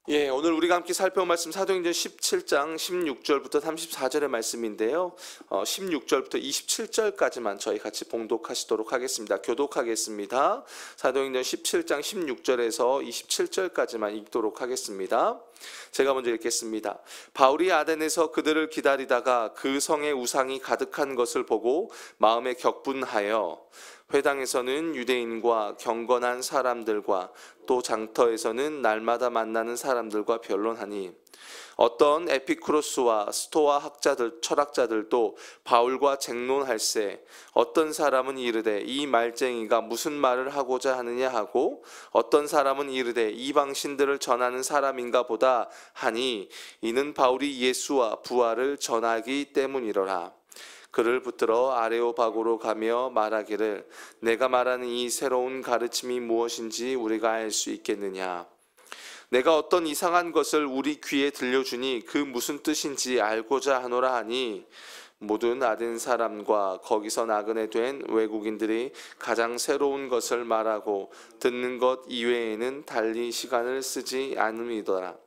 오늘 우리가 함께 살펴볼 말씀 사도행전 17장 16절부터 34절의 말씀인데요. 16절부터 27절까지만 저희 같이 봉독하시도록 하겠습니다. 교독하겠습니다. 사도행전 17장 16절에서 27절까지만 읽도록 하겠습니다. 제가 먼저 읽겠습니다. 바울이 아덴에서 그들을 기다리다가 그 성에 우상이 가득한 것을 보고 마음에 격분하여 회당에서는 유대인과 경건한 사람들과 또 장터에서는 날마다 만나는 사람들과 변론하니 어떤 에피쿠로스와 스토아 철학자들도 바울과 쟁론할세 어떤 사람은 이르되 이 말쟁이가 무슨 말을 하고자 하느냐 하고 어떤 사람은 이르되 이방신들을 전하는 사람인가 보다 하니 이는 바울이 예수와 부활을 전하기 때문이로라. 그를 붙들어 아레오바고로 가며 말하기를 내가 말하는 이 새로운 가르침이 무엇인지 우리가 알 수 있겠느냐. 내가 어떤 이상한 것을 우리 귀에 들려주니 그 무슨 뜻인지 알고자 하노라 하니 모든 아덴 사람과 거기서 나그네 된 외국인들이 가장 새로운 것을 말하고 듣는 것 이외에는 달리 시간을 쓰지 않음이더라.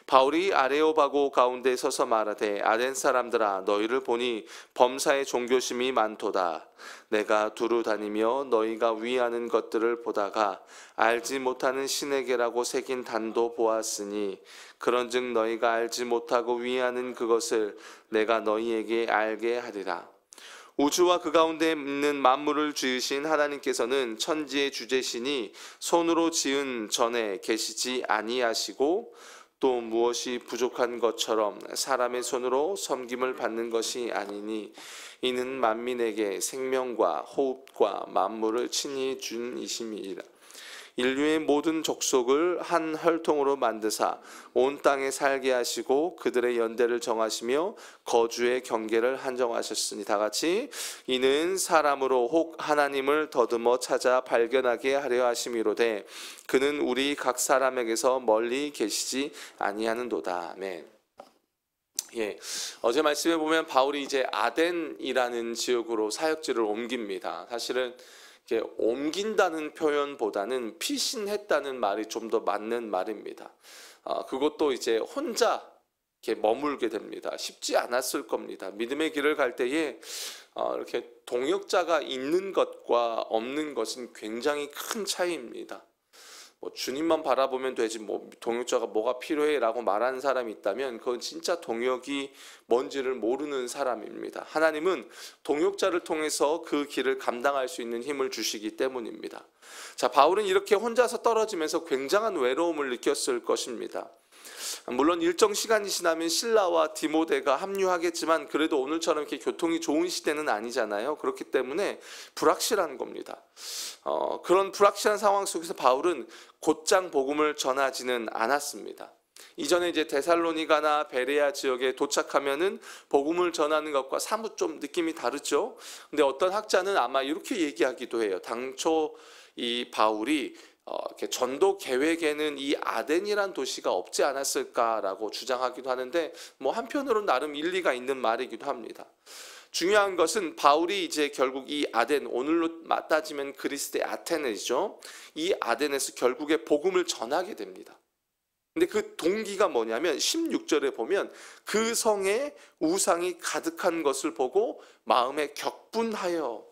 바울이 아레오바고 가운데 서서 말하되 아덴 사람들아 너희를 보니 범사의 종교심이 많도다. 내가 두루 다니며 너희가 위하는 것들을 보다가 알지 못하는 신에게라고 새긴 단도 보았으니 그런즉 너희가 알지 못하고 위하는 그것을 내가 너희에게 알게 하리라. 우주와 그 가운데 있는 만물을 지으신 하나님께서는 천지의 주제시니 손으로 지은 전에 계시지 아니하시고 또 무엇이 부족한 것처럼 사람의 손으로 섬김을 받는 것이 아니니 이는 만민에게 생명과 호흡과 만물을 친히 준 이심이라. 인류의 모든 족속을 한 혈통으로 만드사 온 땅에 살게 하시고 그들의 연대를 정하시며 거주의 경계를 한정하셨으니 다같이 이는 사람으로 혹 하나님을 더듬어 찾아 발견하게 하려 하심이로되 그는 우리 각 사람에게서 멀리 계시지 아니하는도다. 아멘. 어제 말씀에 보면 바울이 이제 아덴이라는 지역으로 사역지를 옮깁니다. 사실은 옮긴다는 표현보다는 피신했다는 말이 좀 더 맞는 말입니다. 그것도 이제 혼자 이렇게 머물게 됩니다. 쉽지 않았을 겁니다. 믿음의 길을 갈 때에 이렇게 동역자가 있는 것과 없는 것은 굉장히 큰 차이입니다. 주님만 바라보면 되지 동역자가 뭐가 필요해라고 말하는 사람이 있다면 그건 진짜 동역이 뭔지를 모르는 사람입니다. 하나님은 동역자를 통해서 그 길을 감당할 수 있는 힘을 주시기 때문입니다. 자, 바울은 이렇게 혼자서 떨어지면서 굉장한 외로움을 느꼈을 것입니다. 물론 일정 시간이 지나면 실라와 디모데가 합류하겠지만 그래도 오늘처럼 이렇게 교통이 좋은 시대는 아니잖아요. 그렇기 때문에 불확실한 겁니다. 그런 불확실한 상황 속에서 바울은 곧장 복음을 전하지는 않았습니다. 이전에 이제 데살로니가나 베레아 지역에 도착하면은 복음을 전하는 것과 사뭇 좀 느낌이 다르죠. 근데 어떤 학자는 아마 이렇게 얘기하기도 해요. 당초 이 바울이 이렇게 전도 계획에는 이 아덴이란 도시가 없지 않았을까라고 주장하기도 하는데 한편으로는 나름 일리가 있는 말이기도 합니다. 중요한 것은 바울이 이제 결국 이 아덴, 오늘로 맞따지면 그리스의 아테네죠. 이 아덴에서 결국에 복음을 전하게 됩니다. 근데 그 동기가 뭐냐면 16절에 보면 그 성에 우상이 가득한 것을 보고 마음에 격분하여.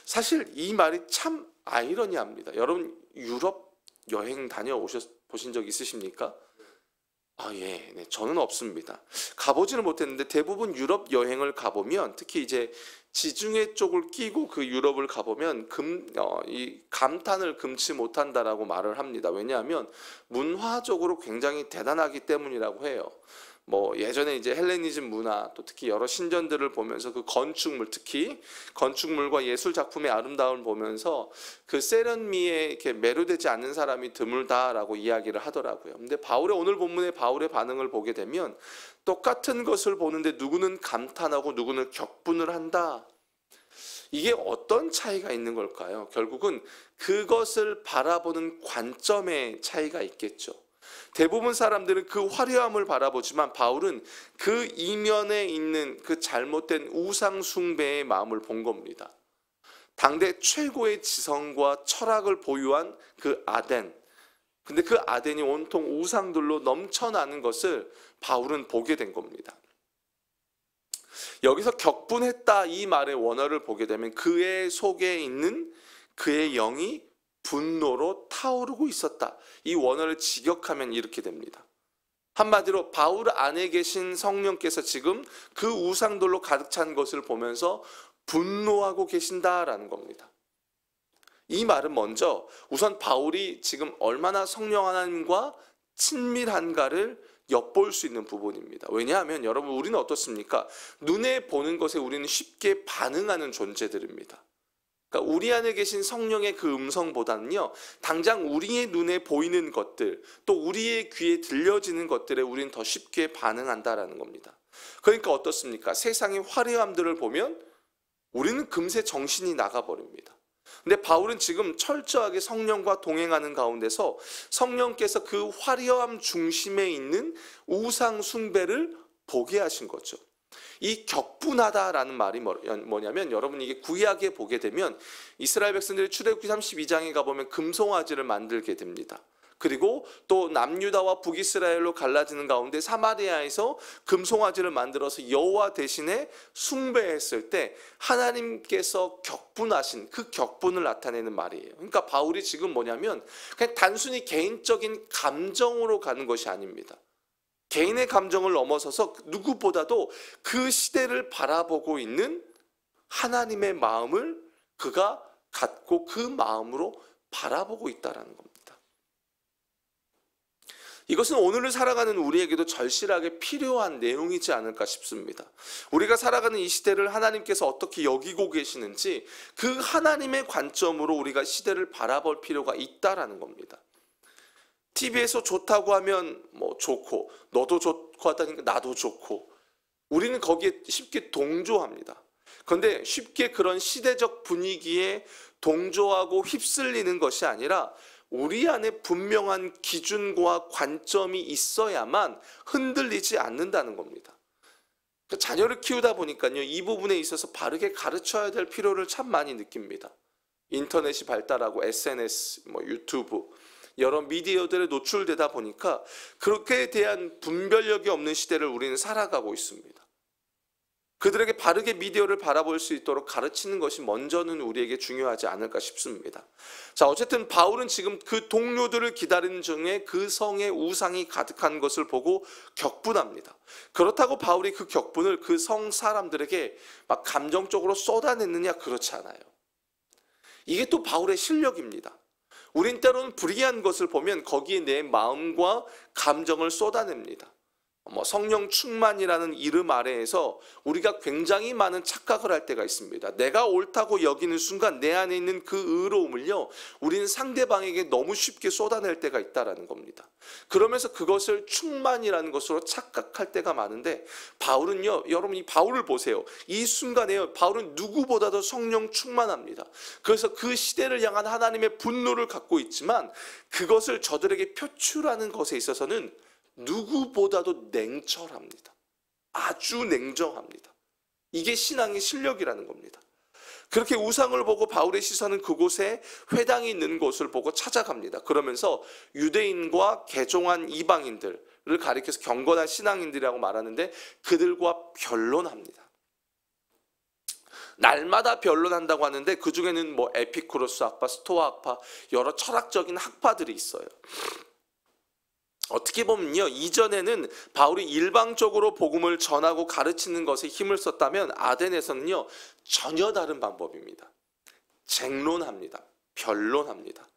사실 이 말이 참 아이러니합니다. 여러분 유럽 여행 다녀보신 적 있으십니까? 네, 저는 없습니다. 가보지는 못했는데 대부분 유럽 여행을 가보면 특히 이제 지중해 쪽을 끼고 그 유럽을 가보면 이 감탄을 금치 못한다라고 말을 합니다. 왜냐하면 문화적으로 굉장히 대단하기 때문이라고 해요. 예전에 이제 헬레니즘 문화 또 특히 여러 신전들을 보면서 그 건축물 특히 건축물과 예술 작품의 아름다움을 보면서 그 세련미에 이렇게 매료되지 않는 사람이 드물다라고 이야기를 하더라고요. 근데 바울의 오늘 본문의 바울의 반응을 보게 되면 똑같은 것을 보는데 누구는 감탄하고 누구는 격분을 한다. 이게 어떤 차이가 있는 걸까요? 결국은 그것을 바라보는 관점의 차이가 있겠죠. 대부분 사람들은 그 화려함을 바라보지만 바울은 그 이면에 있는 그 잘못된 우상 숭배의 마음을 본 겁니다. 당대 최고의 지성과 철학을 보유한 그 아덴, 근데 그 아덴이 온통 우상들로 넘쳐나는 것을 바울은 보게 된 겁니다. 여기서 격분했다 이 말의 원어를 보게 되면 그의 속에 있는 그의 영이 분노로 타오르고 있었다. 이 원어를 직역하면 이렇게 됩니다. 한마디로 바울 안에 계신 성령께서 지금 그 우상들로 가득 찬 것을 보면서 분노하고 계신다라는 겁니다. 이 말은 먼저 우선 바울이 지금 얼마나 성령 하나님과 친밀한가를 엿볼 수 있는 부분입니다. 왜냐하면 여러분 우리는 어떻습니까? 눈에 보는 것에 우리는 쉽게 반응하는 존재들입니다. 그러니까 우리 안에 계신 성령의 그 음성보다는요, 당장 우리의 눈에 보이는 것들, 또 우리의 귀에 들려지는 것들에 우리는 더 쉽게 반응한다라는 겁니다. 그러니까 어떻습니까? 세상의 화려함들을 보면 우리는 금세 정신이 나가버립니다. 근데 바울은 지금 철저하게 성령과 동행하는 가운데서 성령께서 그 화려함 중심에 있는 우상 숭배를 보게 하신 거죠. 이 격분하다라는 말이 뭐냐면 여러분 이게 구약에 보게 되면 이스라엘 백성들이 출애굽기 32장에 가보면 금송아지를 만들게 됩니다. 그리고 또 남유다와 북이스라엘로 갈라지는 가운데 사마리아에서 금송아지를 만들어서 여호와 대신에 숭배했을 때 하나님께서 격분하신 그 격분을 나타내는 말이에요. 그러니까 바울이 지금 뭐냐면 그냥 단순히 개인적인 감정으로 가는 것이 아닙니다. 개인의 감정을 넘어서서 누구보다도 그 시대를 바라보고 있는 하나님의 마음을 그가 갖고 그 마음으로 바라보고 있다는 겁니다. 이것은 오늘을 살아가는 우리에게도 절실하게 필요한 내용이지 않을까 싶습니다. 우리가 살아가는 이 시대를 하나님께서 어떻게 여기고 계시는지 그 하나님의 관점으로 우리가 시대를 바라볼 필요가 있다라는 겁니다. TV에서 좋다고 하면 뭐 좋고 너도 좋고 하다니까 나도 좋고 우리는 거기에 쉽게 동조합니다. 그런데 쉽게 그런 시대적 분위기에 동조하고 휩쓸리는 것이 아니라 우리 안에 분명한 기준과 관점이 있어야만 흔들리지 않는다는 겁니다. 자녀를 키우다 보니까요, 이 부분에 있어서 바르게 가르쳐야 될 필요를 참 많이 느낍니다. 인터넷이 발달하고 SNS, 유튜브 여러 미디어들에 노출되다 보니까 그렇게 대한 분별력이 없는 시대를 우리는 살아가고 있습니다. 그들에게 바르게 미디어를 바라볼 수 있도록 가르치는 것이 먼저는 우리에게 중요하지 않을까 싶습니다. 자, 어쨌든 바울은 지금 그 동료들을 기다리는 중에 그 성에 우상이 가득한 것을 보고 격분합니다. 그렇다고 바울이 그 격분을 그 성 사람들에게 막 감정적으로 쏟아냈느냐? 그렇지 않아요. 이게 또 바울의 실력입니다. 우린 때로는 불의한 것을 보면 거기에 내 마음과 감정을 쏟아냅니다. 성령 충만이라는 이름 아래에서 우리가 굉장히 많은 착각을 할 때가 있습니다. 내가 옳다고 여기는 순간 내 안에 있는 그 의로움을요, 우리는 상대방에게 너무 쉽게 쏟아낼 때가 있다는 겁니다. 그러면서 그것을 충만이라는 것으로 착각할 때가 많은데 바울은요, 여러분 이 바울을 보세요. 이 순간에요, 바울은 누구보다도 성령 충만합니다. 그래서 그 시대를 향한 하나님의 분노를 갖고 있지만 그것을 저들에게 표출하는 것에 있어서는 누구보다도 냉철합니다. 아주 냉정합니다. 이게 신앙의 실력이라는 겁니다. 그렇게 우상을 보고 바울의 시선은 그곳에 회당이 있는 곳을 보고 찾아갑니다. 그러면서 유대인과 개종한 이방인들을 가리켜서 경건한 신앙인들이라고 말하는데 그들과 변론합니다. 날마다 변론한다고 하는데 그 중에는 에피쿠로스 학파, 스토아 학파 여러 철학적인 학파들이 있어요. 어떻게 보면요, 이전에는 바울이 일방적으로 복음을 전하고 가르치는 것에 힘을 썼다면 아덴에서는요 전혀 다른 방법입니다. 쟁론합니다. 변론합니다.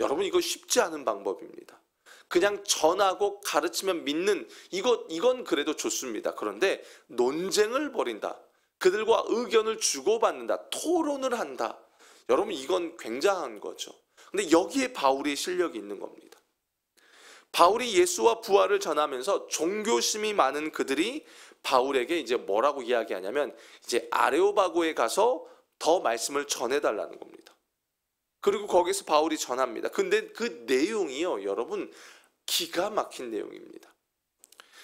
여러분 이거 쉽지 않은 방법입니다. 그냥 전하고 가르치면 믿는 이건 그래도 좋습니다. 그런데 논쟁을 벌인다. 그들과 의견을 주고받는다. 토론을 한다. 여러분 이건 굉장한 거죠. 근데 여기에 바울의 실력이 있는 겁니다. 바울이 예수와 부활을 전하면서 종교심이 많은 그들이 바울에게 이제 뭐라고 이야기하냐면 이제 아레오바고에 가서 더 말씀을 전해달라는 겁니다. 그리고 거기서 바울이 전합니다. 근데 그 내용이요, 여러분 기가 막힌 내용입니다.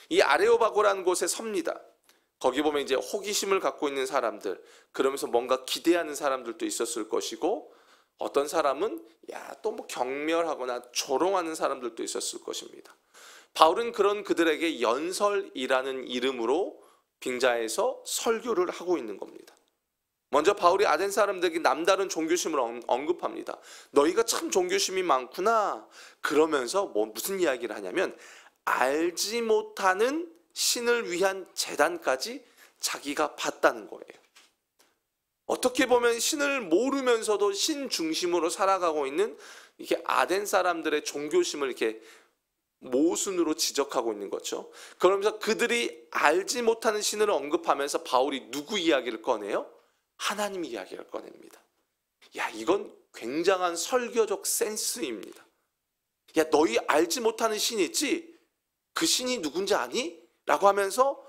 이 아레오바고라는 곳에 섭니다. 거기 보면 이제 호기심을 갖고 있는 사람들, 그러면서 뭔가 기대하는 사람들도 있었을 것이고 어떤 사람은 또 뭐 경멸하거나 조롱하는 사람들도 있었을 것입니다. 바울은 그런 그들에게 연설이라는 이름으로 빙자해서 설교를 하고 있는 겁니다. 먼저 바울이 아덴 사람들에게 남다른 종교심을 언급합니다. 너희가 참 종교심이 많구나. 그러면서 무슨 이야기를 하냐면 알지 못하는 신을 위한 제단까지 자기가 봤다는 거예요. 어떻게 보면 신을 모르면서도 신 중심으로 살아가고 있는 이렇게 아덴 사람들의 종교심을 이렇게 모순으로 지적하고 있는 거죠. 그러면서 그들이 알지 못하는 신을 언급하면서 바울이 누구 이야기를 꺼내요? 하나님 이야기를 꺼냅니다. 이건 굉장한 설교적 센스입니다. 너희 알지 못하는 신이 있지? 그 신이 누군지 아니? 라고 하면서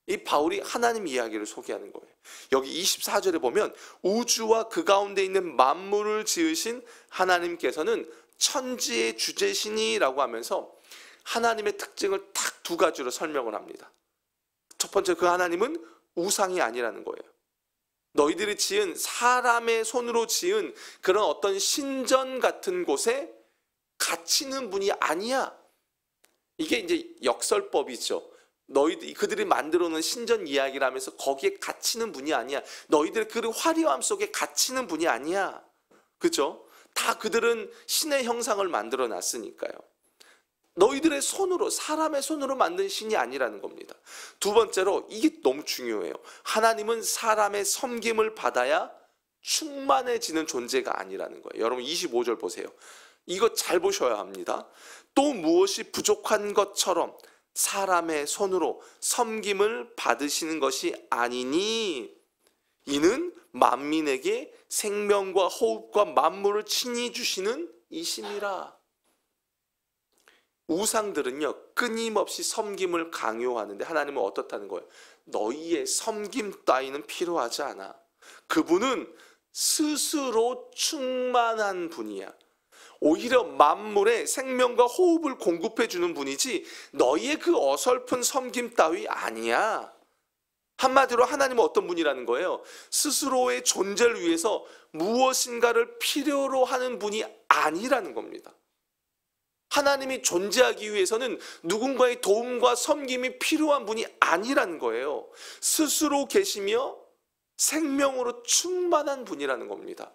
이 바울이 하나님 이야기를 소개하는 거예요. 여기 24절에 보면 우주와 그 가운데 있는 만물을 지으신 하나님께서는 천지의 주제신이라고 하면서 하나님의 특징을 딱 두 가지로 설명을 합니다. 첫 번째, 그 하나님은 우상이 아니라는 거예요. 너희들이 지은 사람의 손으로 지은 그런 어떤 신전 같은 곳에 갇히는 분이 아니야. 이게 이제 역설법이죠. 그들이 만들어 놓은 신전 이야기를 하면서 거기에 갇히는 분이 아니야. 너희들 그 화려함 속에 갇히는 분이 아니야. 그죠? 다 그들은 신의 형상을 만들어 놨으니까요. 너희들의 손으로, 사람의 손으로 만든 신이 아니라는 겁니다. 두 번째로, 이게 너무 중요해요. 하나님은 사람의 섬김을 받아야 충만해지는 존재가 아니라는 거예요. 여러분 25절 보세요. 이거 잘 보셔야 합니다. 또 무엇이 부족한 것처럼 사람의 손으로 섬김을 받으시는 것이 아니니 이는 만민에게 생명과 호흡과 만물을 친히 주시는 이심이라. 우상들은요 끊임없이 섬김을 강요하는데 하나님은 어떻다는 거예요? 너희의 섬김 따위는 필요하지 않아. 그분은 스스로 충만한 분이야. 오히려 만물에 생명과 호흡을 공급해 주는 분이지 너희의 그 어설픈 섬김 따위 아니야. 한마디로 하나님은 어떤 분이라는 거예요? 스스로의 존재를 위해서 무엇인가를 필요로 하는 분이 아니라는 겁니다. 하나님이 존재하기 위해서는 누군가의 도움과 섬김이 필요한 분이 아니라는 거예요. 스스로 계시며 생명으로 충만한 분이라는 겁니다.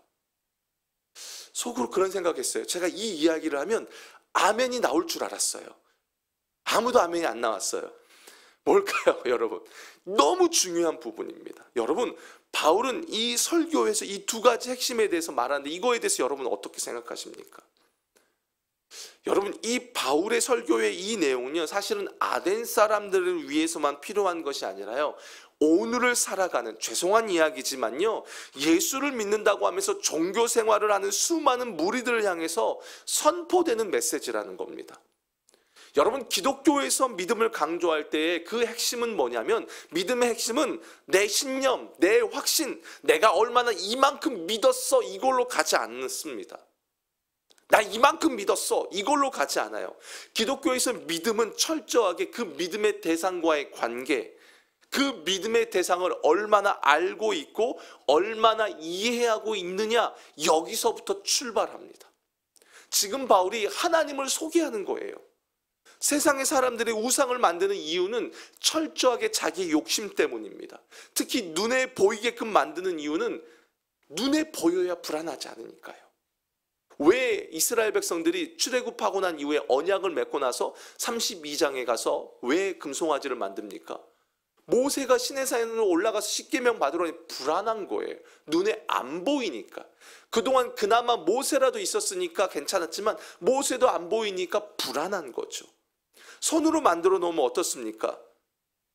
속으로 그런 생각했어요. 제가 이 이야기를 하면 아멘이 나올 줄 알았어요. 아무도 아멘이 안 나왔어요. 뭘까요, 여러분? 너무 중요한 부분입니다. 여러분, 바울은 이 설교에서 이 두 가지 핵심에 대해서 말하는데 이거에 대해서 여러분은 어떻게 생각하십니까? 여러분, 이 바울의 설교의 이 내용은요 사실은 아덴 사람들을 위해서만 필요한 것이 아니라요 오늘을 살아가는, 죄송한 이야기지만요 예수를 믿는다고 하면서 종교 생활을 하는 수많은 무리들을 향해서 선포되는 메시지라는 겁니다. 여러분, 기독교에서 믿음을 강조할 때의 그 핵심은 뭐냐면, 믿음의 핵심은 내 신념, 내 확신, 내가 얼마나 이만큼 믿었어 이걸로 가지 않습니다. 나 이만큼 믿었어 이걸로 가지 않아요. 기독교에서 믿음은 철저하게 그 믿음의 대상과의 관계, 그 믿음의 대상을 얼마나 알고 있고 얼마나 이해하고 있느냐, 여기서부터 출발합니다. 지금 바울이 하나님을 소개하는 거예요. 세상의 사람들이 우상을 만드는 이유는 철저하게 자기의 욕심 때문입니다. 특히 눈에 보이게끔 만드는 이유는 눈에 보여야 불안하지 않으니까요. 왜 이스라엘 백성들이 출애굽하고 난 이후에 언약을 맺고 나서 32장에 가서 왜 금송아지를 만듭니까? 모세가 시내산으로 올라가서 십계명 받으러 불안한 거예요. 눈에 안 보이니까. 그동안 그나마 모세라도 있었으니까 괜찮았지만 모세도 안 보이니까 불안한 거죠. 손으로 만들어 놓으면 어떻습니까?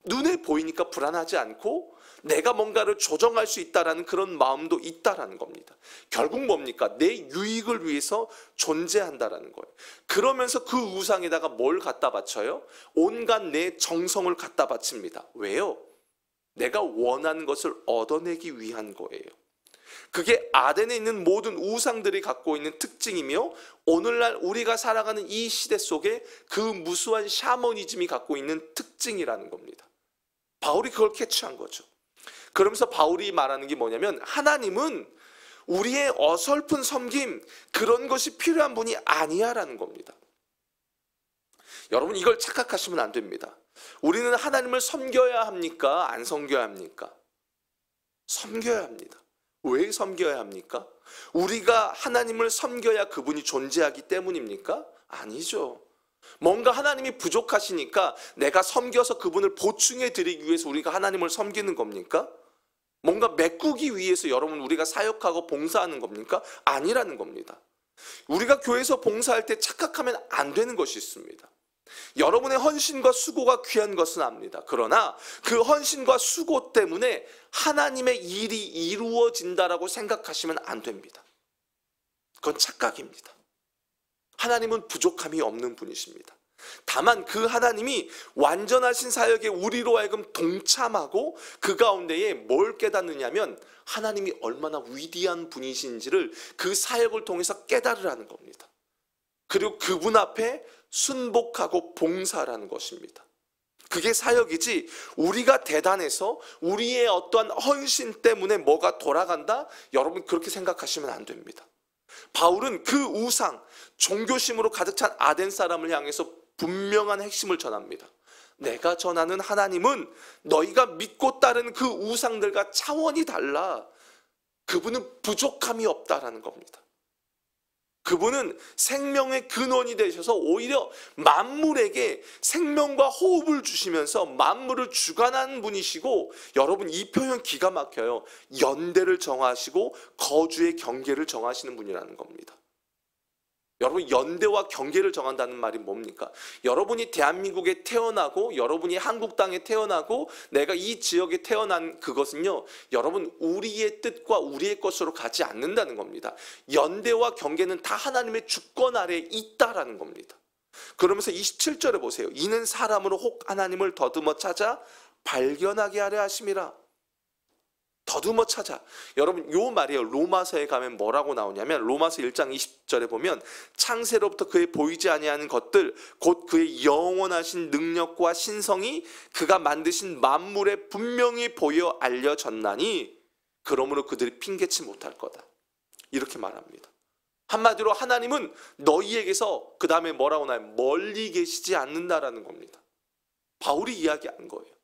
눈에 보이니까 불안하지 않고 내가 뭔가를 조정할 수 있다라는 그런 마음도 있다라는 겁니다. 결국 뭡니까? 내 유익을 위해서 존재한다라는 거예요. 그러면서 그 우상에다가 뭘 갖다 바쳐요? 온갖 내 정성을 갖다 바칩니다. 왜요? 내가 원하는 것을 얻어내기 위한 거예요. 그게 아덴에 있는 모든 우상들이 갖고 있는 특징이며 오늘날 우리가 살아가는 이 시대 속에 그 무수한 샤머니즘이 갖고 있는 특징이라는 겁니다. 바울이 그걸 캐치한 거죠. 그러면서 바울이 말하는 게 뭐냐면, 하나님은 우리의 어설픈 섬김, 그런 것이 필요한 분이 아니야라는 겁니다. 여러분, 이걸 착각하시면 안 됩니다. 우리는 하나님을 섬겨야 합니까? 안 섬겨야 합니까? 섬겨야 합니다. 왜 섬겨야 합니까? 우리가 하나님을 섬겨야 그분이 존재하기 때문입니까? 아니죠. 뭔가 하나님이 부족하시니까 내가 섬겨서 그분을 보충해 드리기 위해서 우리가 하나님을 섬기는 겁니까? 뭔가 메꾸기 위해서 여러분 우리가 사역하고 봉사하는 겁니까? 아니라는 겁니다. 우리가 교회에서 봉사할 때 착각하면 안 되는 것이 있습니다. 여러분의 헌신과 수고가 귀한 것은 압니다. 그러나 그 헌신과 수고 때문에 하나님의 일이 이루어진다라고 생각하시면 안 됩니다. 그건 착각입니다. 하나님은 부족함이 없는 분이십니다. 다만 그 하나님이 완전하신 사역에 우리로 하여금 동참하고 그 가운데에 뭘 깨닫느냐면 하나님이 얼마나 위대한 분이신지를 그 사역을 통해서 깨달으라는 겁니다. 그리고 그분 앞에 순복하고 봉사라는 것입니다. 그게 사역이지 우리가 대단해서 우리의 어떠한 헌신 때문에 뭐가 돌아간다? 여러분 그렇게 생각하시면 안 됩니다. 바울은 그 우상, 종교심으로 가득 찬 아덴 사람을 향해서 분명한 핵심을 전합니다. 내가 전하는 하나님은 너희가 믿고 따르는 그 우상들과 차원이 달라. 그분은 부족함이 없다라는 겁니다. 그분은 생명의 근원이 되셔서 오히려 만물에게 생명과 호흡을 주시면서 만물을 주관하는 분이시고, 여러분 이 표현 기가 막혀요. 연대를 정하시고 거주의 경계를 정하시는 분이라는 겁니다. 여러분 연대와 경계를 정한다는 말이 뭡니까? 여러분이 대한민국에 태어나고 여러분이 한국 땅에 태어나고 내가 이 지역에 태어난 그것은요, 여러분 우리의 뜻과 우리의 것으로 가지 않는다는 겁니다. 연대와 경계는 다 하나님의 주권 아래에 있다라는 겁니다. 그러면서 27절에 보세요. 이는 사람으로 혹 하나님을 더듬어 찾아 발견하게 하려 하심이라. 더듬어 찾아. 여러분 요 말이에요. 로마서에 가면 뭐라고 나오냐면 로마서 1장 20절에 보면 창세로부터 그의 보이지 아니하는 것들 곧 그의 영원하신 능력과 신성이 그가 만드신 만물에 분명히 보여 알려졌나니 그러므로 그들이 핑계치 못할 거다. 이렇게 말합니다. 한마디로 하나님은 너희에게서 그 다음에 뭐라고 나와요? 멀리 계시지 않는다라는 겁니다. 바울이 이야기한 거예요.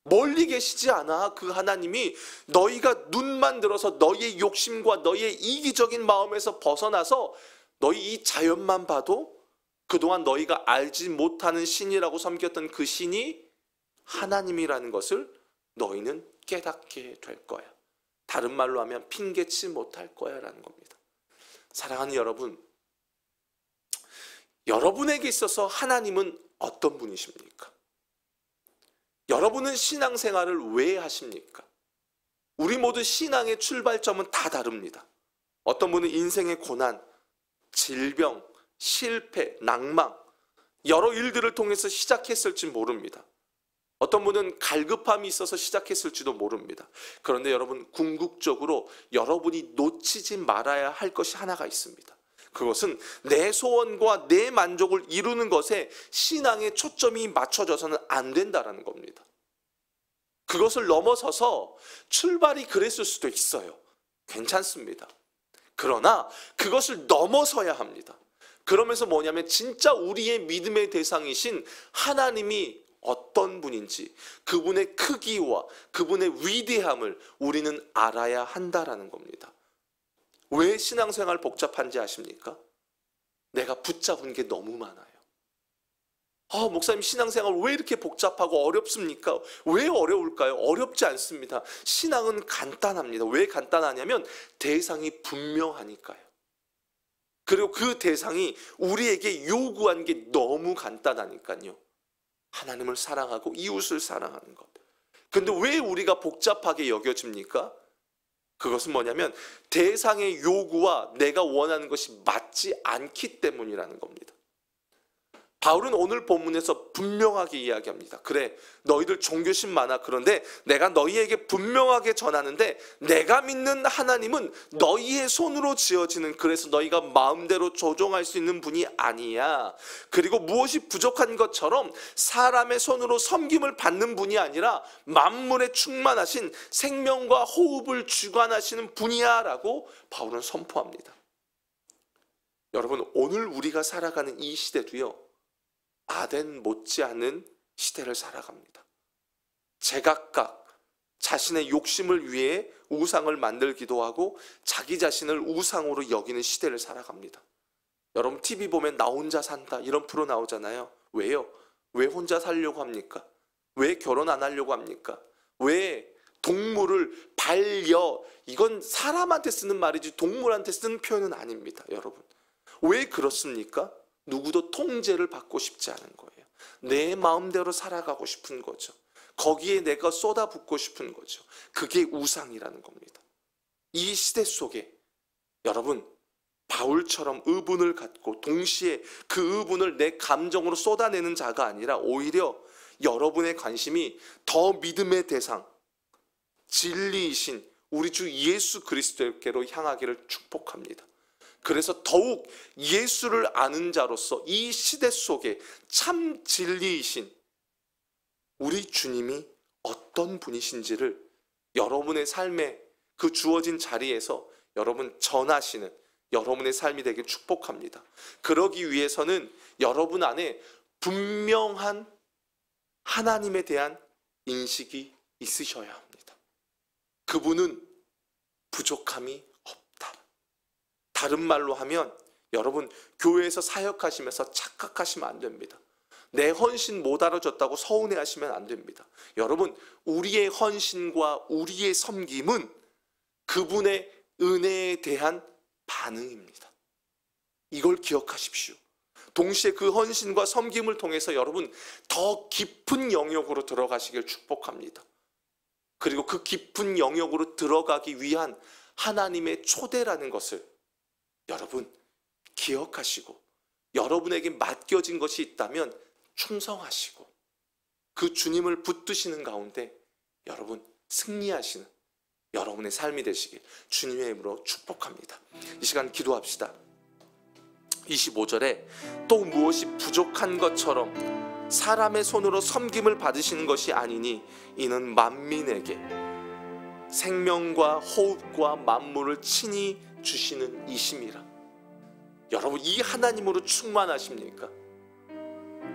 멀리 계시지 않아. 그 하나님이 너희가 눈만 들어서 너희의 욕심과 너희의 이기적인 마음에서 벗어나서 너희 이 자연만 봐도 그동안 너희가 알지 못하는 신이라고 섬겼던 그 신이 하나님이라는 것을 너희는 깨닫게 될 거야. 다른 말로 하면 핑계치 못할 거야 라는 겁니다. 사랑하는 여러분, 여러분에게 있어서 하나님은 어떤 분이십니까? 여러분은 신앙생활을 왜 하십니까? 우리 모두 신앙의 출발점은 다 다릅니다. 어떤 분은 인생의 고난, 질병, 실패, 낭망, 여러 일들을 통해서 시작했을지 모릅니다. 어떤 분은 갈급함이 있어서 시작했을지도 모릅니다. 그런데 여러분 궁극적으로 여러분이 놓치지 말아야 할 것이 하나가 있습니다. 그것은 내 소원과 내 만족을 이루는 것에 신앙의 초점이 맞춰져서는 안 된다는 겁니다. 그것을 넘어서서 출발이 그랬을 수도 있어요. 괜찮습니다. 그러나 그것을 넘어서야 합니다. 그러면서 뭐냐면 진짜 우리의 믿음의 대상이신 하나님이 어떤 분인지 그분의 크기와 그분의 위대함을 우리는 알아야 한다라는 겁니다. 왜 신앙생활 복잡한지 아십니까? 내가 붙잡은 게 너무 많아요. 목사님 신앙생활 왜 이렇게 복잡하고 어렵습니까? 왜 어려울까요? 어렵지 않습니다. 신앙은 간단합니다. 왜 간단하냐면 대상이 분명하니까요. 그리고 그 대상이 우리에게 요구한 게 너무 간단하니까요. 하나님을 사랑하고 이웃을 사랑하는 것. 근데 왜 우리가 복잡하게 여겨집니까? 그것은 뭐냐면 대상의 요구와 내가 원하는 것이 맞지 않기 때문이라는 겁니다. 바울은 오늘 본문에서 분명하게 이야기합니다. 그래, 너희들 종교심 많아. 그런데 내가 너희에게 분명하게 전하는데 내가 믿는 하나님은 너희의 손으로 지어지는, 그래서 너희가 마음대로 조종할 수 있는 분이 아니야. 그리고 무엇이 부족한 것처럼 사람의 손으로 섬김을 받는 분이 아니라 만물에 충만하신 생명과 호흡을 주관하시는 분이야 라고 바울은 선포합니다. 여러분, 오늘 우리가 살아가는 이 시대도요, 아덴 못지않은 시대를 살아갑니다. 제각각 자신의 욕심을 위해 우상을 만들기도 하고 자기 자신을 우상으로 여기는 시대를 살아갑니다. 여러분, TV 보면 나 혼자 산다 이런 프로 나오잖아요. 왜요? 왜 혼자 살려고 합니까? 왜 결혼 안 하려고 합니까? 왜 동물을 반려, 이건 사람한테 쓰는 말이지 동물한테 쓰는 표현은 아닙니다. 여러분, 왜 그렇습니까? 누구도 통제를 받고 싶지 않은 거예요. 내 마음대로 살아가고 싶은 거죠. 거기에 내가 쏟아붓고 싶은 거죠. 그게 우상이라는 겁니다. 이 시대 속에 여러분, 바울처럼 의분을 갖고 동시에 그 의분을 내 감정으로 쏟아내는 자가 아니라 오히려 여러분의 관심이 더 믿음의 대상, 진리이신 우리 주 예수 그리스도께로 향하기를 축복합니다. 그래서 더욱 예수를 아는 자로서 이 시대 속에 참 진리이신 우리 주님이 어떤 분이신지를 여러분의 삶에 그 주어진 자리에서 여러분 전하시는 여러분의 삶이 되길 축복합니다. 그러기 위해서는 여러분 안에 분명한 하나님에 대한 인식이 있으셔야 합니다. 그분은 부족함이 없다. 다른 말로 하면 여러분, 교회에서 사역하시면서 착각하시면 안 됩니다. 내 헌신 못 알아줬다고 서운해하시면 안 됩니다. 여러분, 우리의 헌신과 우리의 섬김은 그분의 은혜에 대한 반응입니다. 이걸 기억하십시오. 동시에 그 헌신과 섬김을 통해서 여러분 더 깊은 영역으로 들어가시길 축복합니다. 그리고 그 깊은 영역으로 들어가기 위한 하나님의 초대라는 것을 여러분 기억하시고, 여러분에게 맡겨진 것이 있다면 충성하시고 그 주님을 붙드시는 가운데 여러분 승리하시는 여러분의 삶이 되시길 주님의 이름으로 축복합니다. 이 시간 기도합시다. 25절에 또 무엇이 부족한 것처럼 사람의 손으로 섬김을 받으시는 것이 아니니 이는 만민에게 생명과 호흡과 만물을 친히 주시는 이심이라. 여러분, 이 하나님으로 충만하십니까?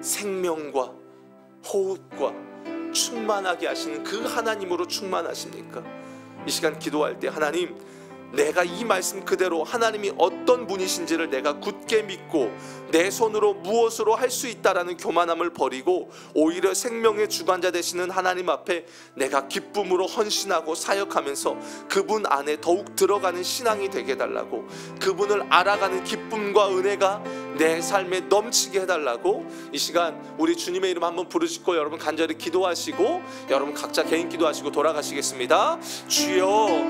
생명과 호흡과 충만하게 하시는 그 하나님으로 충만하십니까? 이 시간 기도할 때 하나님, 내가 이 말씀 그대로 하나님이 어떤 분이신지를 내가 굳게 믿고 내 손으로 무엇으로 할 수 있다라는 교만함을 버리고 오히려 생명의 주관자 되시는 하나님 앞에 내가 기쁨으로 헌신하고 사역하면서 그분 안에 더욱 들어가는 신앙이 되게 해달라고, 그분을 알아가는 기쁨과 은혜가 내 삶에 넘치게 해달라고 이 시간 우리 주님의 이름 한번 부르짖고 여러분 간절히 기도하시고 여러분 각자 개인 기도하시고 돌아가시겠습니다. 주여